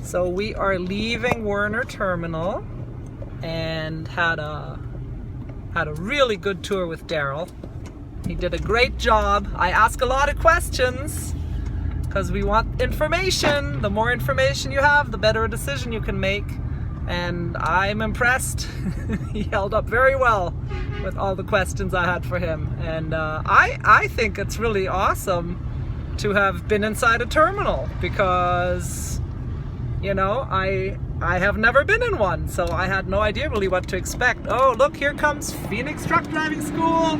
So we are leaving Werner Terminal and had a really good tour with Daryl. He did a great job. I ask a lot of questions because we want information. The more information you have, the better a decision you can make. And I'm impressed. He held up very well with all the questions I had for him. And I think it's really awesome to have been inside a terminal because, you know, I have never been in one, so I had no idea really what to expect. Oh, look, here comes Phoenix Truck Driving School.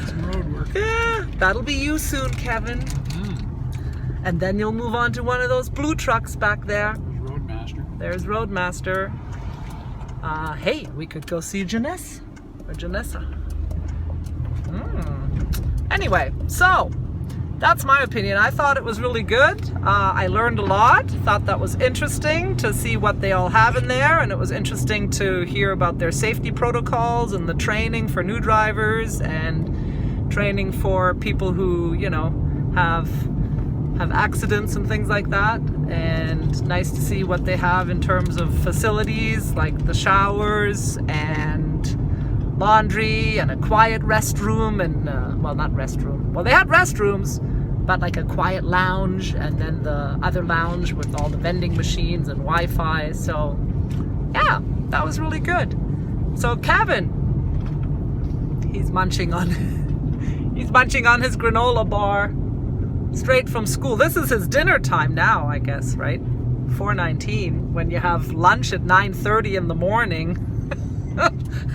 Some road work. Yeah, that'll be you soon, Kevin. And then you'll move on to one of those blue trucks back there. There's Roadmaster. There's Roadmaster. Hey, we could go see Janessa. Or Janessa. Anyway, so that's my opinion. I thought it was really good. I learned a lot. Thought that was interesting to see what they all have in there. And it was interesting to hear about their safety protocols and the training for new drivers and training for people who, you know, have accidents and things like that. And nice to see what they have in terms of facilities like the showers and laundry and a quiet restroom and well, not restroom, well, they had restrooms, but like a quiet lounge, and then the other lounge with all the vending machines and Wi-Fi. So yeah, that was really good. So Kevin, he's munching on his granola bar straight from school. This is his dinner time now, I guess, right? 4:19. When you have lunch at 9:30 in the morning,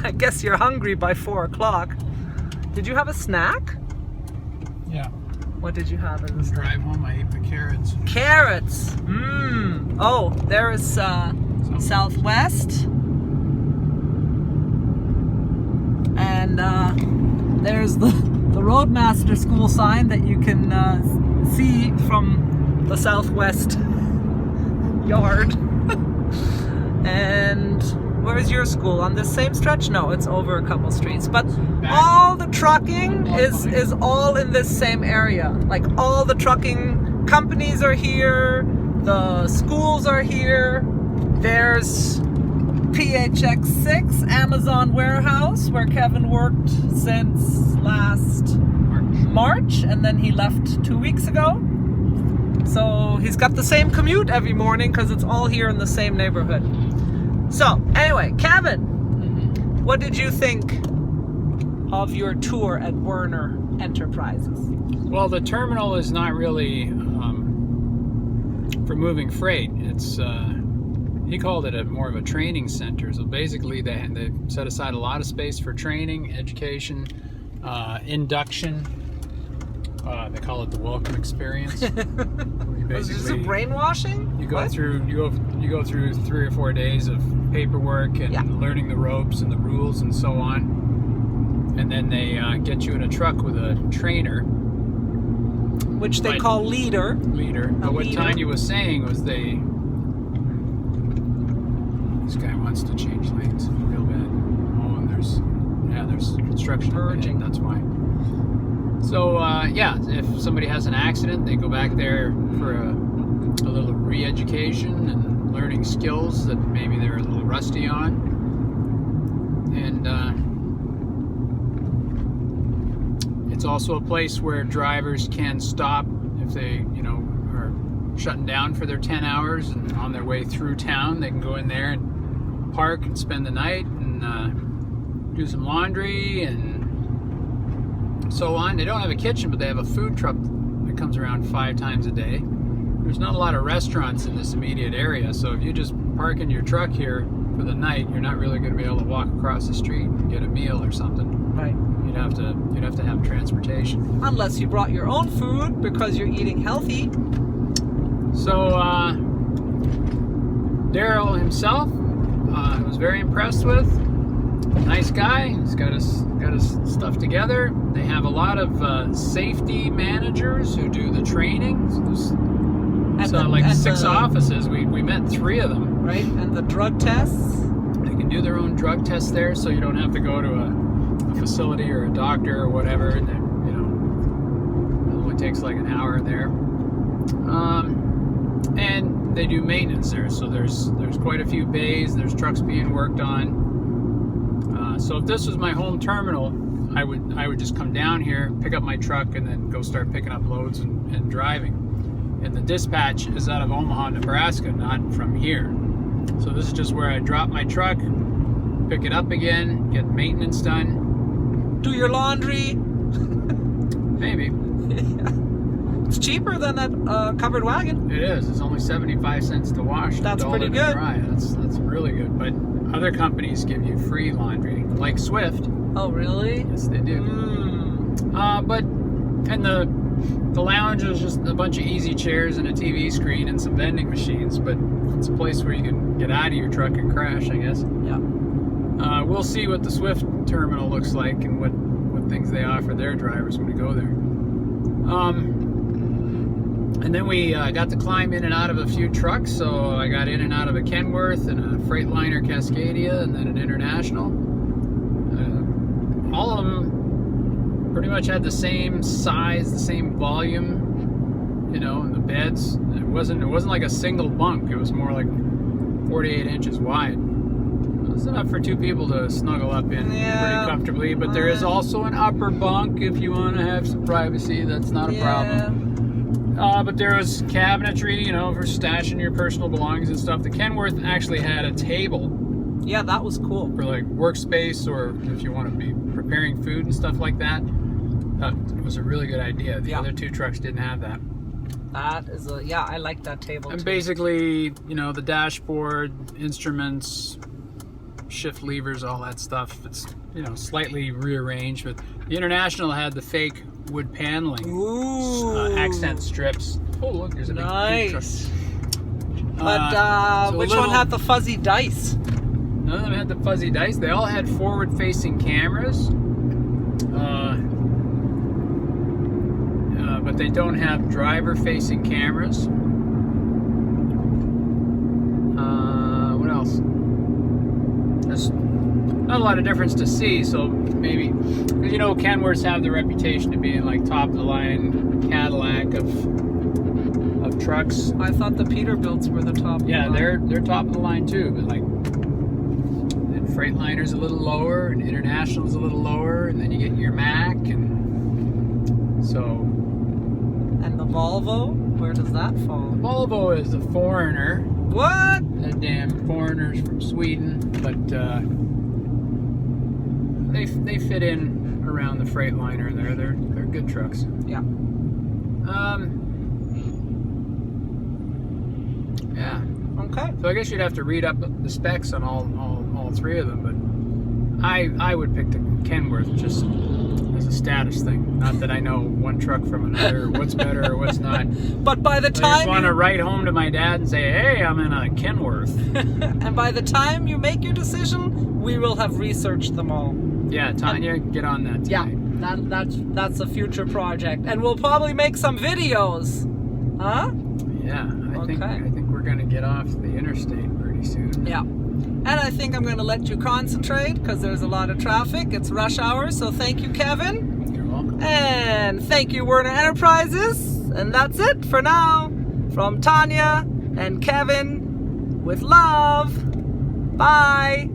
I guess you're hungry by 4 o'clock. Did you have a snack? Yeah. What did you have as a snack? Drive home, I ate the carrots. Carrots. Oh, there is Southwest. And there's the Roadmaster school sign that you can see from the Southwest yard. And where's your school? On this same stretch? No, it's over a couple streets. But all the trucking is all in this same area. Like all the trucking companies are here. The schools are here. There's PHX6 Amazon warehouse where Kevin worked since last March, and then he left 2 weeks ago. So he's got the same commute every morning because it's all here in the same neighborhood. So anyway, Kevin, what did you think of your tour at Werner Enterprises? Well, the terminal is not really for moving freight. It's he called it more of a training center. So basically they set aside a lot of space for training, education, induction. They call it the welcome experience. Is this a brainwashing? You go through 3 or 4 days of paperwork and learning the ropes and the rules and so on, and then they get you in a truck with a trainer, which they call leader. But what Tanya was saying was this guy wants to change lanes real bad. Oh, and there's construction merging. That's why. So if somebody has an accident, they go back there for a little re-education and learning skills that maybe they're a little rusty on. And it's also a place where drivers can stop if they, are shutting down for their 10 hours and on their way through town. They can go in there and park and spend the night and do some laundry and so on. They don't have a kitchen, but they have a food truck that comes around 5 times a day. There's not a lot of restaurants in this immediate area, so if you just park in your truck here for the night, you're not really going to be able to walk across the street and get a meal or something. Right. You'd have to have transportation. Unless you brought your own food because you're eating healthy. So Daryl himself, I was very impressed with. Nice guy. He's got his stuff together. They have a lot of safety managers who do the training. So like 6 offices. We met 3 of them. Right, and the drug tests. They can do their own drug tests there, so you don't have to go to a facility or a doctor or whatever. And, it'll only takes like an hour there. And they do maintenance there, so there's quite a few bays. There's trucks being worked on. So if this was my home terminal, I would just come down here, pick up my truck, and then go start picking up loads and driving. And the dispatch is out of Omaha, Nebraska, not from here. So this is just where I drop my truck, pick it up again, get maintenance done. Do your laundry. Maybe. It's cheaper than that covered wagon. It is. It's only 75 cents to wash. That's $1 pretty to good. dry. That's really good. But other companies give you free laundry, like Swift. Oh, really? Yes, they do. And the lounge is just a bunch of easy chairs and a TV screen and some vending machines. But it's a place where you can get out of your truck and crash, I guess. Yeah. We'll see what the Swift terminal looks like and what things they offer their drivers when we go there. And then we got to climb in and out of a few trucks. So I got in and out of a Kenworth and a Freightliner Cascadia and then an International. All of them pretty much had the same size, the same volume, you know, and the beds. It wasn't like a single bunk. It was more like 48 inches wide. It was enough for two people to snuggle up in pretty comfortably. But there is also an upper bunk if you want to have some privacy. That's not a problem. But there was cabinetry, you know, for stashing your personal belongings and stuff. The Kenworth actually had a table. Yeah, that was cool. For like workspace, or if you want to be preparing food and stuff like that. That was a really good idea. The other two trucks didn't have that. That is I like that table and too. Basically, you know, the dashboard, instruments, shift levers, all that stuff. It's, you know, slightly rearranged. But the International had the fake wood paneling. Ooh. Accent strips. Oh, look, there's a big truck. But which one had the fuzzy dice? None of them had the fuzzy dice. They all had forward-facing cameras. But they don't have driver-facing cameras. What else? There's not a lot of difference to see, so maybe, because you know, Kenworths have the reputation of being like top-of-the-line Cadillac of trucks. I thought the Peterbilts were the top. Yeah, they're top of the line too, but like, then Freightliner's a little lower, and International's a little lower, and then you get your Mack, and so. And the Volvo, where does that fall? The Volvo is a foreigner. What? The damn foreigners from Sweden, but they fit in around the Freightliner there. They're good trucks. Yeah. Yeah. Okay. So I guess you'd have to read up the specs on all three of them, but I would pick the Kenworth just as a status thing. Not that I know one truck from another, what's better or what's not. But by the I time just want to write home to my dad and say, hey, I'm in a Kenworth. and by the time you make your decision, we will have researched them all. Yeah, Tanya, get on that tonight. Yeah, that's a future project, and we'll probably make some videos. Huh? Yeah, I think we're gonna get off the interstate pretty soon. Yeah. And I think I'm going to let you concentrate because there's a lot of traffic. It's rush hour, so thank you, Kevin. You're welcome. And thank you, Werner Enterprises. And that's it for now. From Tanya and Kevin, with love. Bye.